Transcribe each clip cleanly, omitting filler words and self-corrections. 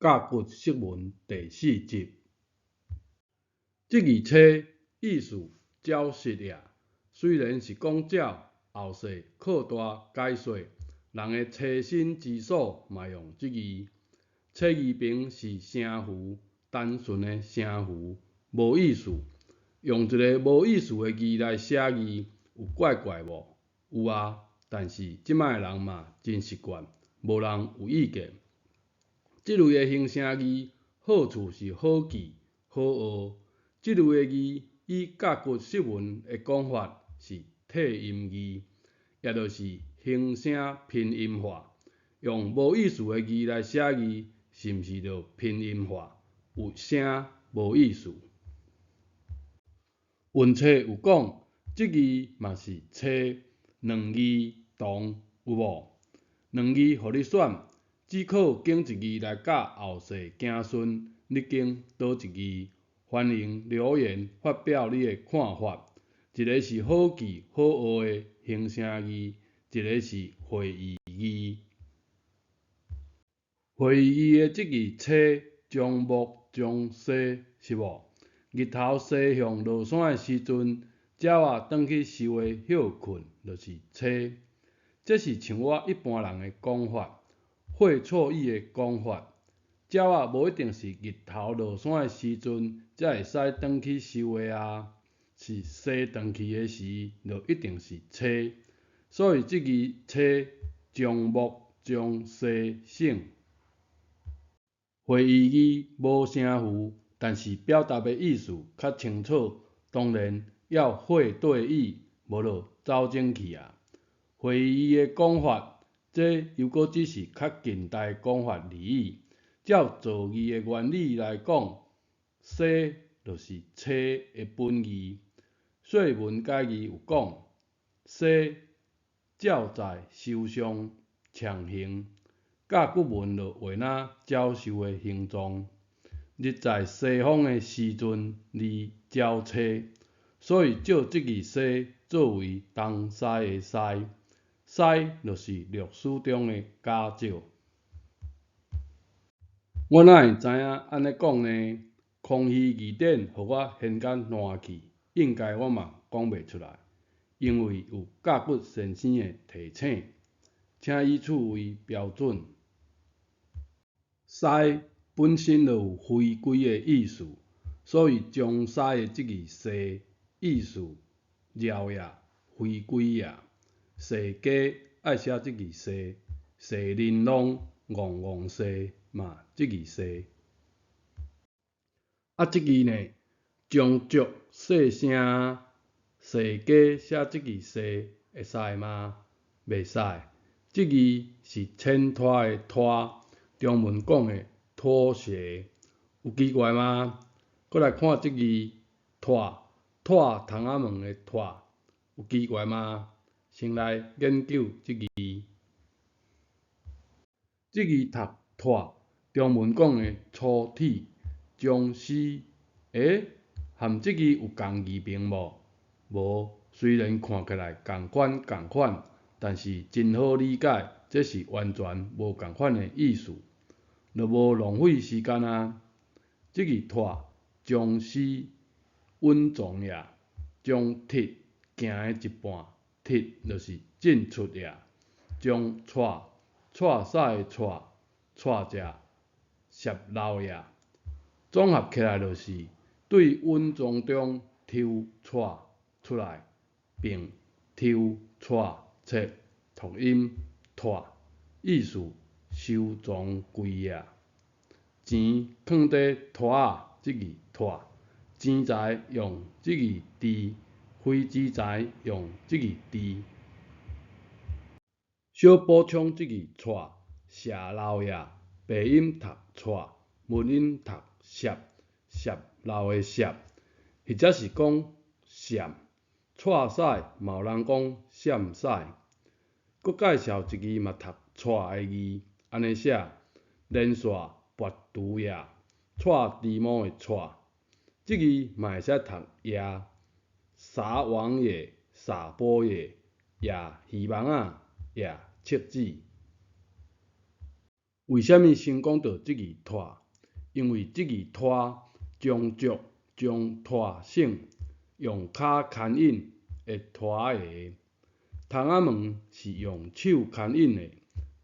甲骨释文第4集。这字册意思照实也，虽然是讲照，后世扩大解说，人的切身之所嘛用这字。册字边是声符，单纯的声符，无意思。用一个无意思的字来写字，有怪怪无？有啊，但是即摆人嘛真习惯，无人有意见。这类的形声字，好处是好记、好学。这类的字以甲骨释文的讲法是替音字，也就是形声拼音化。用无意思的字来写字，是毋是就拼音化？有声无意思。运册有讲，这字嘛是册，两字同有无？两字互你选，只可拣一字来教后世子孙，你拣倒一字？欢迎留言发表你的看法。一个是好记好学的形声字，一个是会意字。会意字的这字册，将木将西是无？日头西向落山的时阵，鸟仔转去树下休困，就是西。这是像我一般人的讲法，会错意的讲法。鸟仔无一定是日头落山的时阵才会使转去树下啊，是西转去的时，就一定是西。所以这字西将木将西省。会意字无声符，但是表达的意思较清楚。当然要会对意，无就走精去啊。会意字的讲法，这又搁只是较近代讲法而已。照造字的原理来讲，西就是册的本字。说文解字有讲，西照在树上长形，甲骨文就画那鸟兽的形状。日在西方的时阵，字鸟西，所以借这字西作为东西的西。西就是历史中的假借。我哪会知影安尼讲呢？空虚字典互我现间烂去，应该我嘛讲袂出来，因为有甲骨先生的提醒，请以此为标准。西本身就有回归的意思，所以江西的这字西意思绕也回归也。世家爱写这字西，西玲珑旺旺西嘛这字西。这字呢，将足细声，世家写这字西会使吗？袂使。这字是牵拖的拖，中文讲的拖鞋，有奇怪吗？搁来看这字拖，拖窗仔门的拖，有奇怪吗？先来研究这字。这字读拖，中文讲的粗体，将死，和这字有共字边无？无，虽然看起来共款，但是真好理解，这是完全无共款的意思，就无浪费时间啊。这字拖，将死稳重也，将铁行的一半，铁就是进出也，将带驶的带者摄漏也，总合起来就是对稳重中抽带出来，并抽带切读音带，意思收藏归也。钱放伫拖仔，这字拖，钱财用这字治，非钱财用这字治。小补充这字带，摄漏也，白音读带，文音读摄，摄漏的摄，或者是讲闪，带驶嘛有人讲闪驶。搁介绍一字嘛读带的字，安尼写，连续拔除也，带猪毛的带，这字嘛会使读也，撒网也，撒播也，也鱼网仔也，切子。为虾米先讲到即字拖？因为即字拖将足将拖省，用骹牵引的拖下。窗仔门是用手牵引的，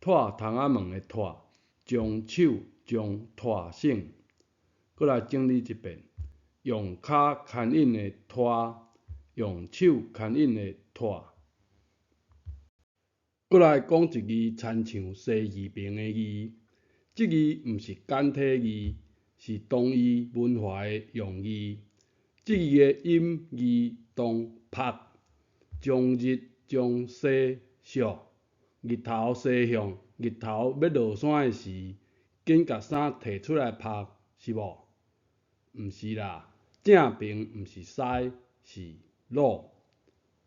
拖窗仔门的拖，将手将拖省。搁来整理一遍，用骹牵引的拖，用手牵引的拖。搁来讲一字亲像西字边的字，即字毋是简体字，是东夷文化的用字。即字的音字同拍，将日将西属，日头西向，日头要落山的时，紧甲衫摕出来拍，是无？毋是啦，正平毋是西，是鲁。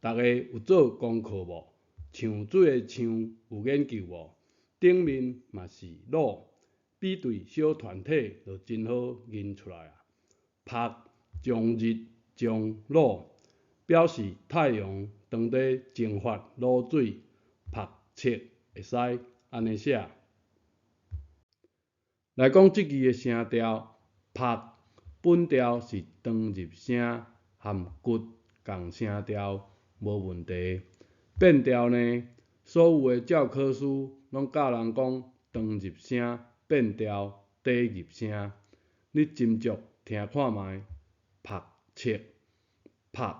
大家有做功课无？呛水的呛有研究无？顶面嘛是鲁，比对小团体就真好认出来啊。拍将日将鲁，表示太阳当底蒸发露水，拍切会使安尼写。来讲即字的声调，拍本调是长入声，含骨共声调无问题。变调呢，所有的教科书拢教人讲长入声、变调、低入声。你斟酌听看觅，拍切拍，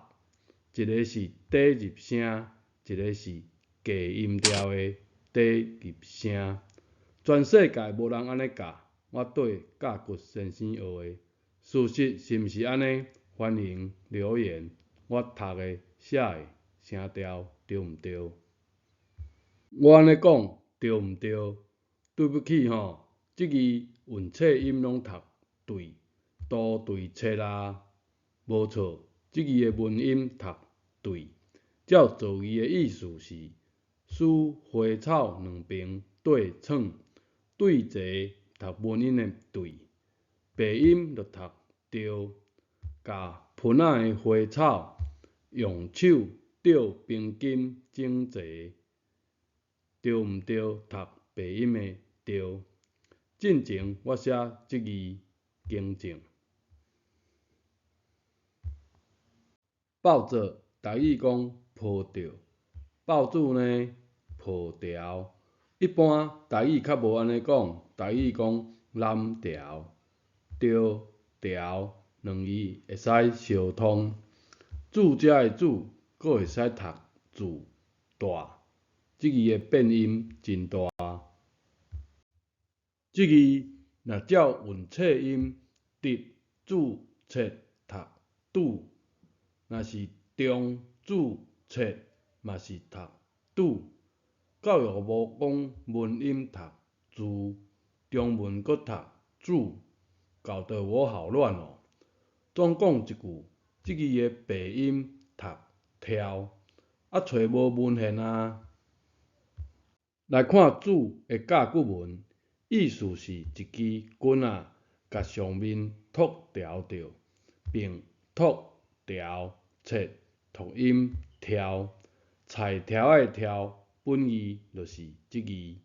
一个是低入声，一个是低音调的低入声。全世界无人安尼教，我对教骨先生学的。事实是毋是安尼？欢迎留言，我读的写的声调对毋对？我安尼讲对毋对？对不起吼，即字韵切音拢读对，都对切啊，无错。即字的文音读对，照造字的意思是使花草两边对称，对齐读文音的对，白音就读对，甲盆仔的花草用手吊平均整齐。对毋对？读白音的对。进前我写即字更正。抱着，台语讲抱着，抱住呢抱条。一般台语较无安尼讲，台语讲揽条、着条两字会使相通。住遮的住，阁会使读住大，即字的变音真大。即字若照韵切音，直注切读拄，若是中注切嘛是读拄。教育部讲文音读字，中文阁读主，搞得我好乱哦。总讲一句，即字的白音读跳，找无文献啊。来看主的甲骨文，意思是一支棍仔甲上面托条着，并托条切读音条，菜条的条本意就是即字。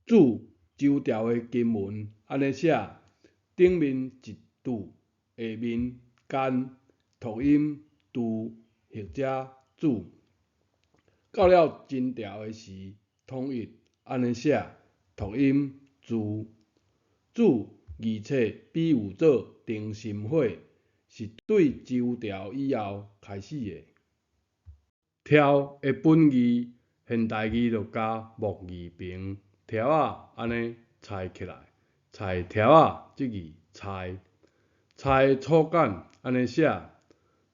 主周条的金文安尼写，顶面一拄，下面间读音拄或者主。到了真条的时，统一安尼写，读音主。主而且比有做定心火，是对周条以后开始的。条的本字现代字就加木字旁，条仔安尼裁起来，菜条仔即字菜。菜的粗简安尼写，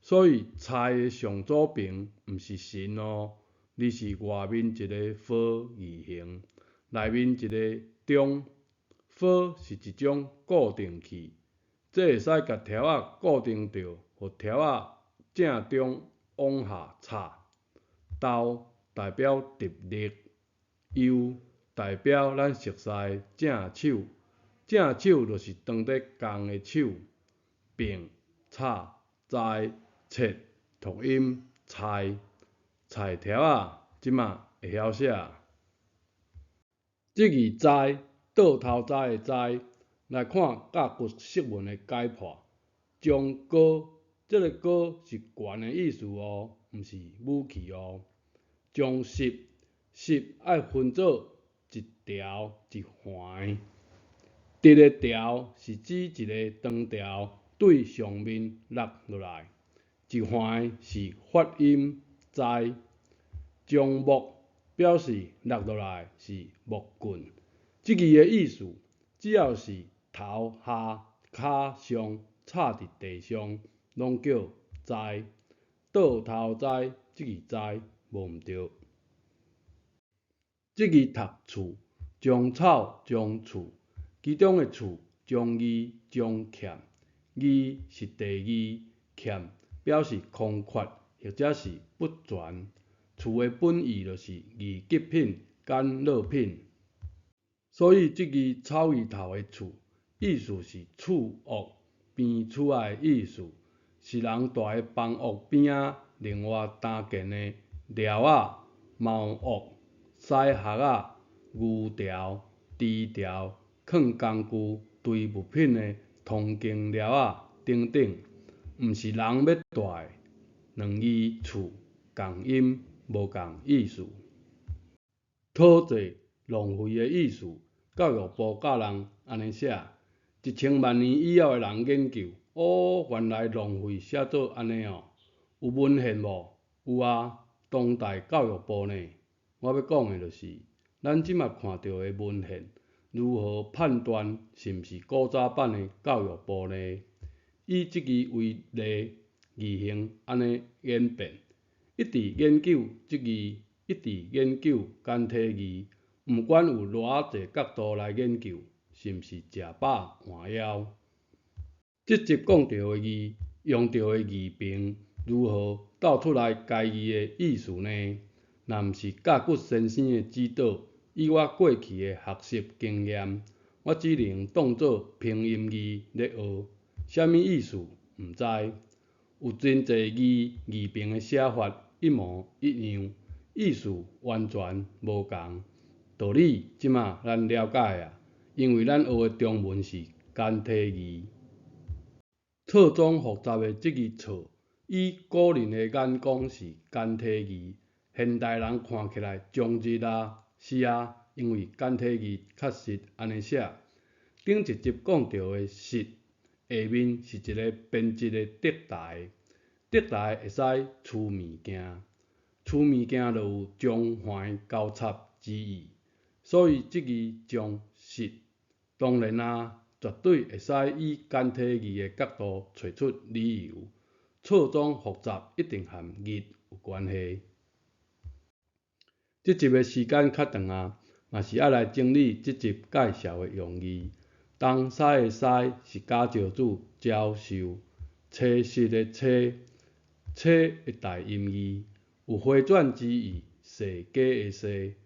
所以菜的上左边毋是神哦，而是外面一个佛字形，内面一个中。佛是一种固定器，这会使甲条仔固定着，互条仔正中往下插。豆代表直立，右代表咱熟悉的正手，正手就是当伫工的手，并插在切读音菜，菜条仔即马会晓写。即字在倒头栽的栽来看甲骨释文的解破。将高，这个高是悬的意思哦，毋是武器哦。将十爱分做一条一环，直的条是指一个长条对上面落落来，一环是发音在。将木表示落落来是木棍，这句的意思只要是头下骹上插伫地上，拢叫栽。倒头栽，这句栽无毋对。这句读厝，将草将厝，其中的厝将字将欠，字是地字，欠表示空缺或者是不全。厝的本意就是二极品、简陋品，所以这句草字头的厝，意思是厝屋边厝仔的意思，是人住的房屋边仔另外搭建的寮仔、茅屋、屎壳仔、牛条、猪条、藏工具、堆物品的通经寮仔等等，毋是人要住的。两字厝共音无共意思。讨债浪费的意思，教育部教人安尼写，1000万年以后的人研究，原来浪费写做安尼哦。有文献无？有啊，当代教育部呢。我要讲的就是，咱即马看到的文献，如何判断是毋是古早版的教育部呢？以即句为例，字形安尼演变，一直研究即句，一直研究简体字，毋管有偌济角度来研究，是毋是食饱换枵？即集讲到的字，用到的字频，如何斗出来家己的意思呢？若毋是甲骨先生的指导，以我过去的学习经验，我只能当作拼音字咧学，啥物意思毋知。有真济字频的写法一模一样，意思完全无共。道理即马咱了解啊，因为咱学的中文是简体字。错综复杂的这句错，以古人的眼光是简体字，现代人看起来中日啊，是啊，因为简体字确实安尼写。顶一集讲到的实，下面是一个编辑的特台，特台会使储物件，储物件就有将环交叉之意，所以这句将实，当然啊。绝对会使以简体字的角度找出理由，错综复杂一定和日有关系。这集的时间较长啊，嘛是要来整理这集介绍的用字。东西的西是假借字教授，车室的车，车的大音字有回转之意，世家的世，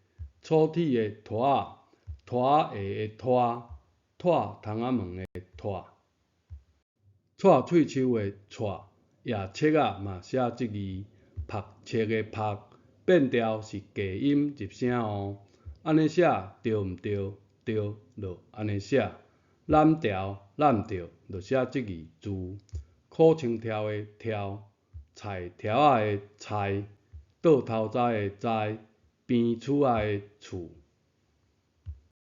粗体的拖仔，拖下的拖。拖窗仔门的拖，蔡喙手的蔡，夜切仔嘛写这字，拍切的拍，变调是假音入声哦。安尼写对毋对？对，就安尼写。揽调就写这字字。苦青条的条，菜条仔的菜，倒头栽的栽，边厝仔的厝。